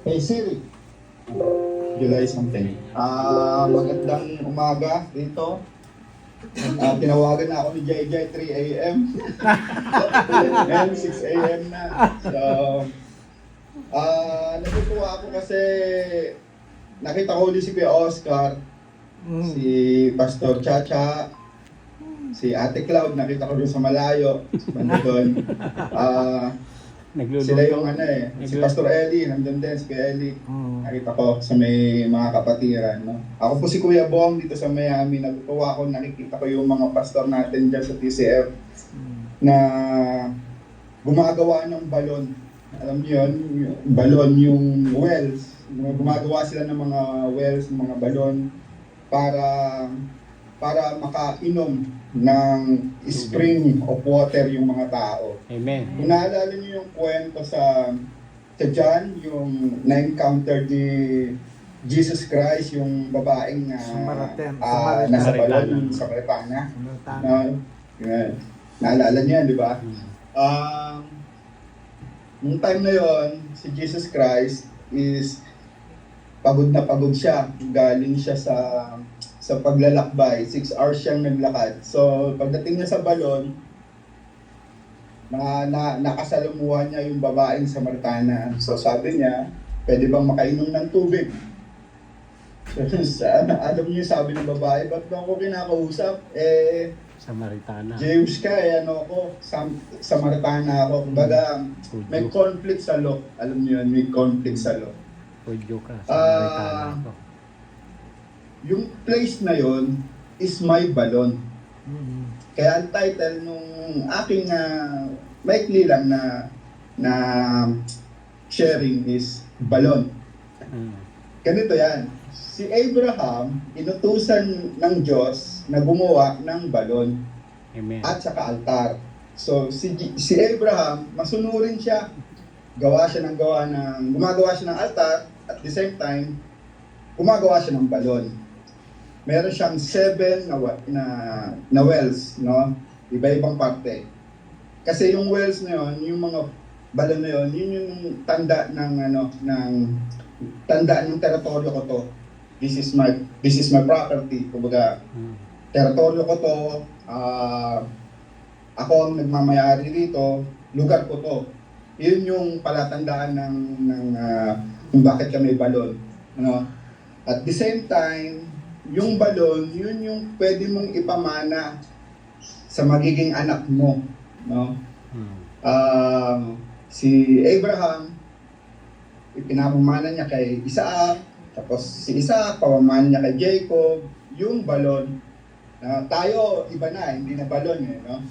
Hey Siri, July something. Magandang umaga dito. Tinawagan na ako ni JJ 3 a.m. Ngayon 6 a.m. na. So, natutuwa ako kasi nakita ko ulit si Kuya Oscar, si Pastor Chacha, si Ate Cloud, nakita ko doon sa malayo, banda doon. Sila yung si Pastor Eli, nandun din, si Kuya Eli. Nakita ko sa may mga kapatiran. No? Ako po si Kuya Bong dito sa Miami. Natutuwa ako, nakikita ko yung mga pastor natin dyan sa TCF na gumagawa ng balon. Alam niyo yun, balon yung wells. Gumagawa sila ng mga wells, mga balon para makainom ng spring of water yung mga tao. Amen. Kung naalala niyo yung kwento sa John, yung na-encounter ni Jesus Christ, yung babaeng nasa balon, yung Samaritana. Naalala niyo yan, di ba? Nung time na yon, si Jesus Christ is pagod na pagod siya. Galing siya sa paglalakbay. 6 hours siyang naglakad. So, pagdating niya sa balon, nakasalamuhan niya yung babaeng Samaritana. So, sabi niya, pwede bang makainom ng tubig? Alam niyo, sabi ng babae, ba't ba ako kinakausap? Samaritana. Jewish ka, Samaritana ako. Kumbaga, may conflict sa law. Alam niyo yun, may conflict sa law. Udyo ka, Samaritana ako. Yung place na yon is my balon. Kaya ang title nung aking maikli lang na sharing is balon. Ganito yan. Si Abraham, inutusan ng Diyos na gumawa ng balon. Amen. At saka altar. So si Abraham, masunurin siya. Gumagawa siya ng altar, at the same time, gumagawa siya ng balon. Meron siyang 7 na wells, no? Iba-ibang parte. Kasi yung wells na yon, yung mga balon na yon, yun yung tanda ng teritoryo ko to. This is my property. Kumbaga, teritoryo ko to, ako ang nagmamayari dito, lugar ko to. Yun yung palatandaan ng kung bakit kami balon. Ano? At the same time, yung balon, yun yung pwede mong ipamana sa magiging anak mo. No? Si Abraham, ipinapamana niya kay Isaac, tapos si Isaac, pamamana niya kay Jacob, yung balon. Tayo, iba na, hindi na balon. No?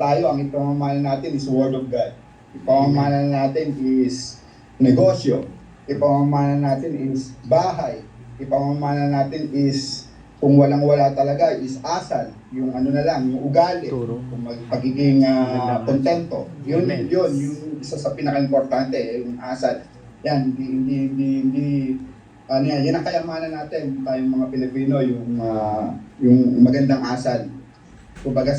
Tayo, ang ipamamana natin is Word of God. Ipamamana natin is negosyo. Ipamamana natin is bahay. Ipamamana natin is, kung walang-wala talaga, is asal. Yung yung ugali. Yung pagiging kontento. Yun, yung isa sa pinaka-importante, yung asal. Yan, yan ang kayamanan natin, tayong mga Pilipino, yung magandang asal. Kumbaga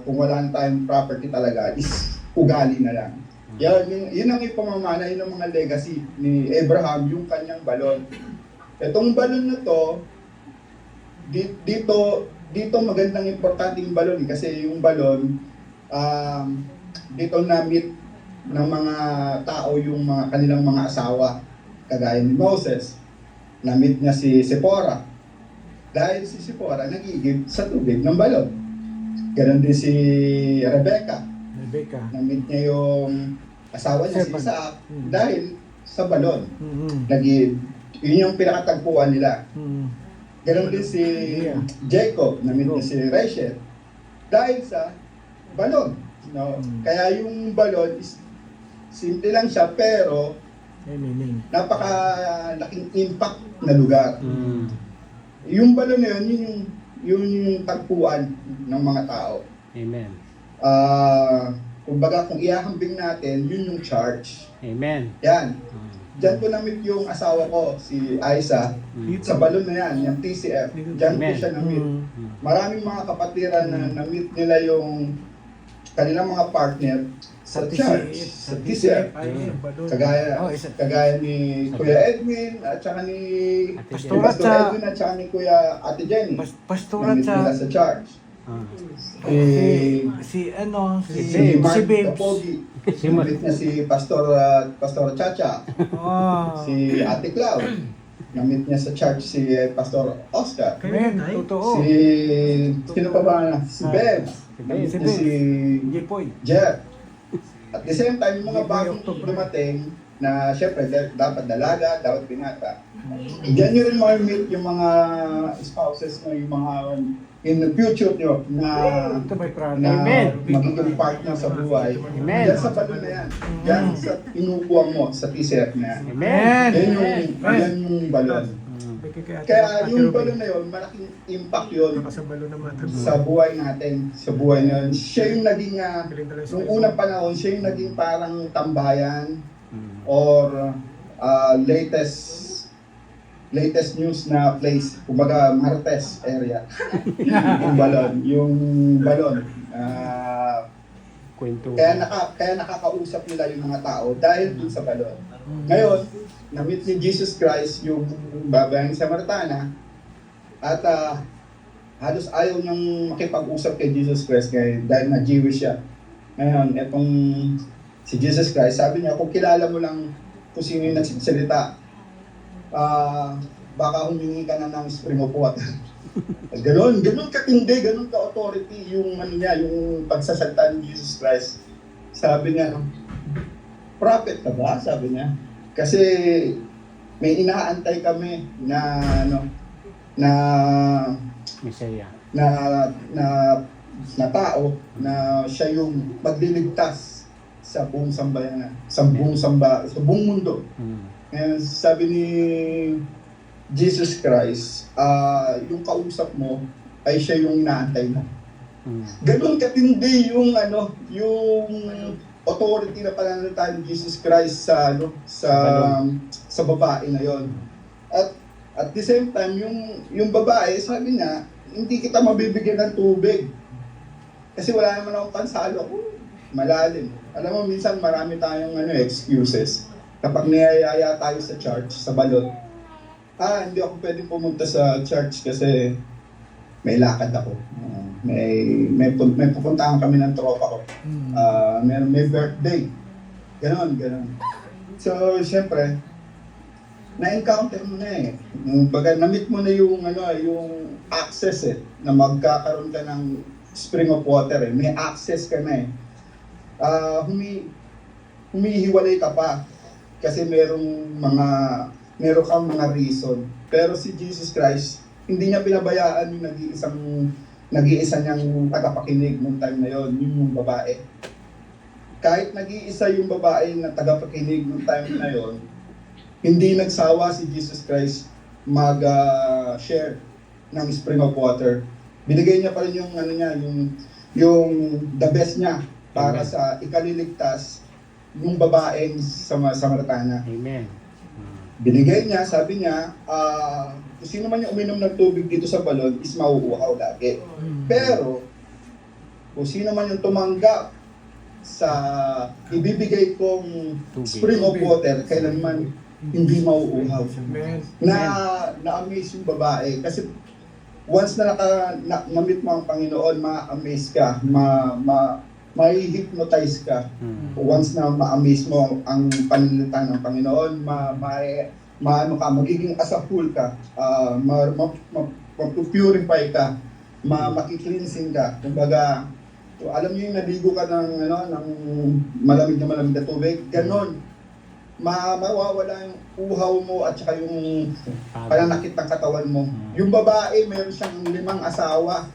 kung wala tayong property talaga, is ugali na lang. Yun ang ipamamana, yun ang mga legacy ni Abraham, yung kanyang balon. Itong balon na to, dito magandang importanteng balon kasi yung balon, dito na-meet ng mga tao yung kanilang mga asawa. Kagaya ni Moses, na-meet niya si Sephora. Dahil si Sephora nagigib sa tubig ng balon. Ganon din si Rebecca. Na-meet niya yung asawa niya si Isaac dahil sa balon. Yun yung pinakatagpuan nila. Ganon din si Jacob, na-meet niya si Rachel dahil sa balon. No? Kaya yung balon is simple lang siya pero napaka-laking impact na lugar. Yung balon na yun yung tagpuan ng mga tao. Amen. Kumbaga kung ihahambing natin, yun yung church. Amen. Yan. Diyan ko na-meet yung asawa ko, si Aiza, sa balon na yan, yung TCF. Diyan ko siya na-meet. Maraming mga kapatiran na na-meet nila yung kanilang mga partner sa church, sa TCF. Kagaya, Oh, isa. kagaya ni Kuya Edwin at saka ni Ate Pastorat Pastor sa- Edwin at saka ni Kuya Ate Jenny. Pastorat Namit nila sa sa church. Ah. si ano, Si Mark si Babes. Kapogi. Si Mark. Namit niya si Pastor Chacha. Oh. Si Ate Cloud. Namit niya sa church si Pastor Oscar. Men, totoo. Sino pa ba na? Si Bebs. Namit Si niya Bebs. si Jipoy. Jeff. At the same time, yung mga Hindi ba bagong yung October? dumating na syempre dapat dalaga, dapat binata. Diyan nyo rin ma-meet yung mga spouses mo, yung mga in the future nyo na Ito may prada. na Amen. magiging partner sa buhay. Amen. Yan sa balon na yan. Yan sa inupuan mo sa TCF na yan. Amen. Yan yung balon. Mm. Kaya yung balon na yun, malaking impact yun sa buhay natin, sa buhay na yun. Siya yung naging, nung unang panahon, siya yung naging parang tambayan Mm. or latest news na place, kumbaga Martes area. yung balon. Kwento. Kaya nakakausap nila yung mga tao dahil dun sa balon. Ngayon, na-meet ni Jesus Christ yung babayang Samaritana at halos ayaw niyang makipag-usap kay Jesus Christ dahil na Jewish siya. Ngayon, etong si Jesus Christ, sabi niya, kung kilala mo lang kung sino yung nagsisalita, baka humingi ka na ng spring of water. Ganon katindi, ganon ka-authority yung ano niya, yung pagsasalita ni Jesus Christ. Sabi niya, prophet ka ba? Sabi niya. Kasi may inaantay kami na Misaya. na tao na siya yung magliligtas sa buong sambayanan, sa buong mundo. Mm. Ngayon, sabi ni Jesus Christ, yung kausap mo ay siya yung inaantay mo. Mm. Ganon katindi yung authority na pananalita ni Jesus Christ sa babae na yon. At the same time, yung babae, sabi niya, hindi kita mabibigyan ng tubig. Kasi wala naman akong pansalo. Malalim. Alam mo, minsan marami tayong excuses. Kapag niyayaya tayo sa church, sa balot, hindi ako pwedeng pumunta sa church kasi may lakad ako. May pupuntahan kami ng tropa ko. May birthday. Ganon. So, syempre, na-encounter mo na eh. Baga, na-meet mo na yung access na magkakaroon ka ng spring of water eh. May access ka na eh. Humihiwalay ka pa kasi meron kang mga reason. Pero si Jesus Christ, hindi niya pinabayaan yung nag-iisa niyang tagapakinig nung time na yon, yung babae. Kahit nag-iisa yung babae na tagapakinig nung time na yon, hindi nagsawa si Jesus Christ mag-share ng spring of water. Binigay niya pa rin yung the best niya para sa ikaliligtas ng babaeng Samaritana. Amen. Binigay niya, sabi niya, kung sino man yung uminom ng tubig dito sa balon is mauuhaw lagi. Pero, kung sino man yung tumanggap sa ibibigay kong spring of water, kailanman hindi mauuhaw. Na-amaze yung babae. Kasi once na na-meet mo ang Panginoon, ma-amaze ka, ma-hypnotize ka. Once na ma-amaze mo ang pananalita ng Panginoon, magiging asapul ka, mag-purify ka, makikleansing ka. Kumbaga, alam niyo yung naligo ka ng malamig na tubig, ganon. Mawawala yung uhaw mo at saka yung pananakit ng katawan mo. Yung babae, mayroon siyang 5 asawa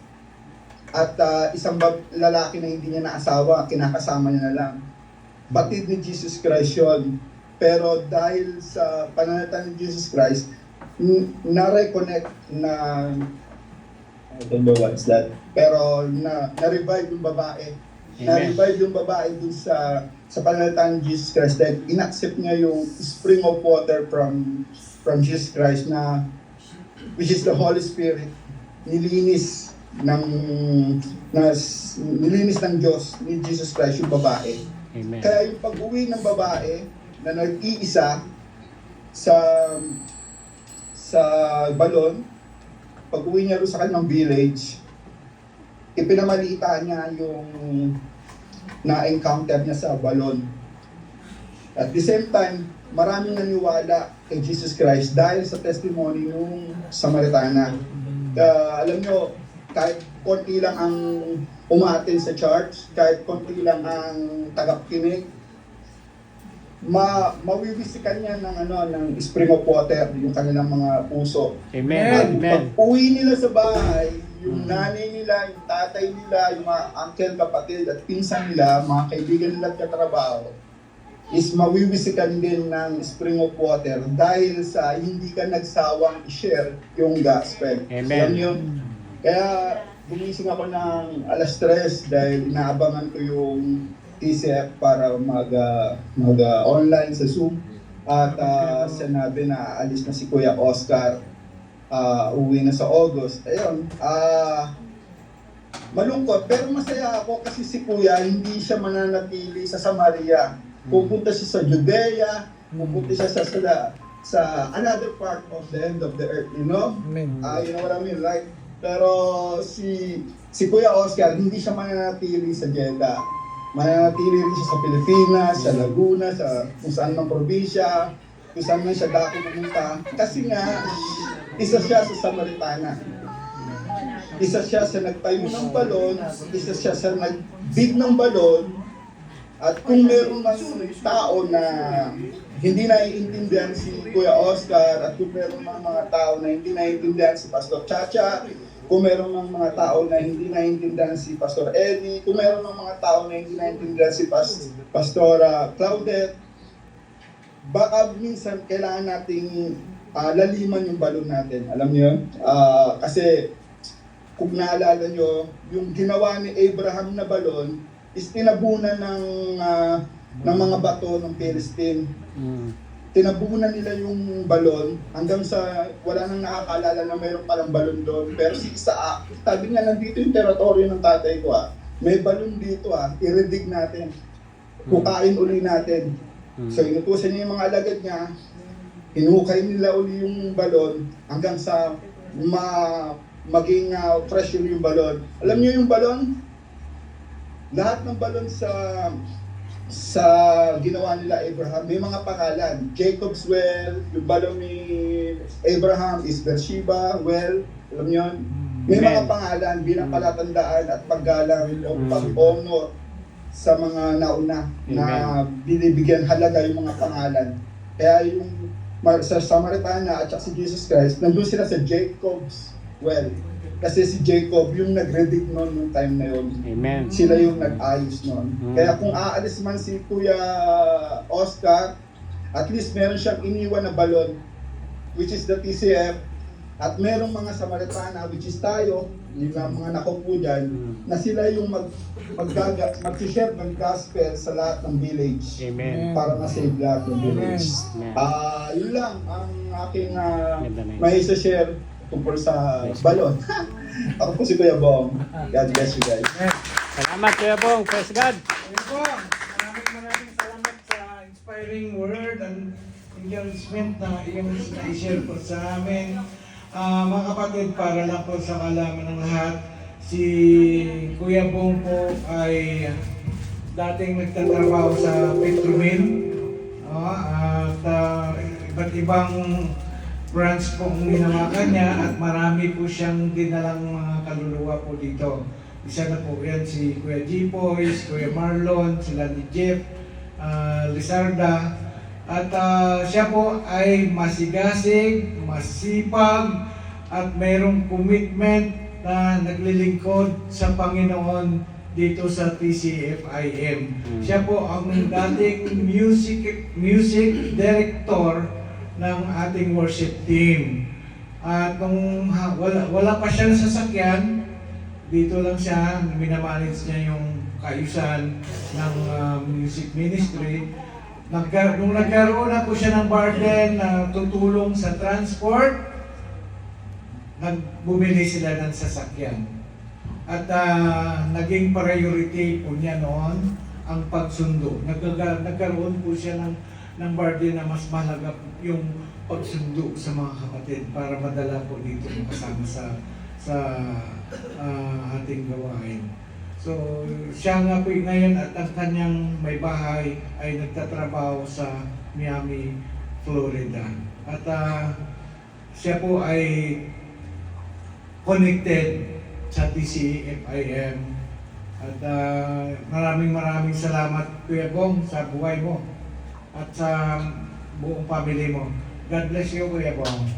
at isang lalaki na hindi niya na-asawa, kinakasama niya na lang. Batid ni Jesus Christ yun. Pero dahil sa pananalita ni Jesus Christ, na-reconnect na I don't know what's that. Pero na-revive yung babae. Na-revive yung babae dun sa pananalita ni Jesus Christ dahil in-accept niya yung spring of water from Jesus Christ which is the Holy Spirit. Nilinis ng Diyos ni Jesus Christ yung babae. Amen. Kaya yung pag-uwi ng babae na nag-iisa sa balon, pag-uwi niya doon sa kanyang village, ipinamalita niya yung na-encounter niya sa balon. At the same time, maraming naniwala kay Jesus Christ dahil sa testimony ng Samaritana. Alam nyo, kahit konti lang ang umaten sa church, kahit konti lang ang tagapkinig, mawiwisikan niya ng spring of water yung kanilang mga puso. Amen. At Amen. pag uwi nila sa bahay, yung nanay nila, yung tatay nila, yung mga uncle, kapatid at pinsan nila, mga kaibigan nila at katrabaho, is mawiwisikan din ng spring of water dahil sa hindi ka nagsawang i-share yung gospel. Amen. Alam niyo? Kaya gumising ako ng 3:00 dahil inaabangan ko yung TCF para mag-online sa Zoom. At sinabi na alis na si Kuya Oscar, uwi na sa August. Ayun, malungkot pero masaya ako kasi si Kuya hindi siya mananatili sa Samaria. Pupunta siya sa Judea, pupunta siya sa another part of the end of the earth, you know? Amen. You know what I mean, right? Pero si Kuya Oscar, hindi siya mananatili sa Jeddah. Mananatili rin siya sa Pilipinas, sa Laguna, sa kung saan mang probinsya, kung saan man siya dako pumunta. Kasi nga, isa siya sa Samaritana. Isa siya sa nagtayo ng balon, isa siya sa nag-dig ng balon. At kung meron mang tao na hindi naiintindihan si Kuya Oscar, at kung meron mang mga tao na hindi naiintindihan si Pastor Chacha, kung meron mang mga tao na hindi naiintindihan si Pastor Eddie, kung meron mang mga tao na hindi naiintindihan si Pastor Claudette, baka minsan kailangan nating laliman yung balon natin. Alam niyo? Kasi kung naalala nyo, yung ginawa ni Abraham na balon is tinabunan ng mga bato ng Palestine. Tinabunan nila yung balon hanggang sa wala nang nakakaalala na mayroon palang balon doon. Pero si Isaac, sabi nga nandito yung teritoryo ng tatay ko may balon dito i-redig natin. Kukain uli natin. So inutusan niya yung mga alagad niya, hinukay nila uli yung balon hanggang sa maging fresh yung balon. Alam niyo yung balon? Lahat ng balon sa ginawa nila Abraham, may mga pangalan. Jacob's well, yung balon ni Abraham is Beersheba well, alam niyo yun? May mga pangalan bilang palatandaan at paggalang o pag-honor sa mga nauna na binibigyan halaga yung mga pangalan. Kaya yung sa Samaritana at si Jesus Christ, nandun sila sa Jacob's well. Kasi si Jacob yung nag-redig noon nung time na yun. Amen. Sila yung nag-ayos noon. Kaya kung aalis man si Kuya Oscar, at least meron siyang iniwan na balon, which is the TCF, at merong mga Samaritana, which is tayo, yung mga nakupo dyan, na sila yung mag-share ng gospel sa lahat ng village. Amen. Para ma-save lahat ng village. Amen. Yun lang ang aking Ganda na yun. may isa-share tungkol sa balon. Ako po si Kuya Bong. God bless you guys. Salamat, Kuya Bong. Praise God. Ayun po, maraming salamat sa inspiring word and encouragement na iyong na-share po sa amin. Mga kapatid, para lang po sa kalaman ng lahat, si Kuya Bong po ay dating nagtatrabaho sa Petromin at iba't ibang branch po ang ginawakan niya at marami po siyang dinalang mga kaluluwa po dito. Isa na po yan si Kuya Jipoy, si Kuya Marlon, sila ni Jeff, Lizarda. At siya po ay masigasig, masipag, at mayroong commitment na naglilingkod sa Panginoon dito sa TCFIM. Siya po ang dating music director ng ating worship team. At nung wala pa siya sa sasakyan, dito lang siya, minamanage niya yung kaayusan ng music ministry. Nung nagkaroon na po siya ng burden na tutulong sa transport, bumili sila ng sasakyan. At naging priority po niya noon ang pagsundo. Nagkaroon po siya ng birthday na mas mahalaga yung pagsundo sa mga kapatid para madala po dito kasama sa ating gawain. So, siya nga po ngayon at ang kanyang may bahay ay nagtatrabaho sa Miami, Florida. At siya po ay connected sa TCFIM. At maraming salamat Kuya Bong sa buhay mo at sa buong family mo. God bless you Kuya Bong.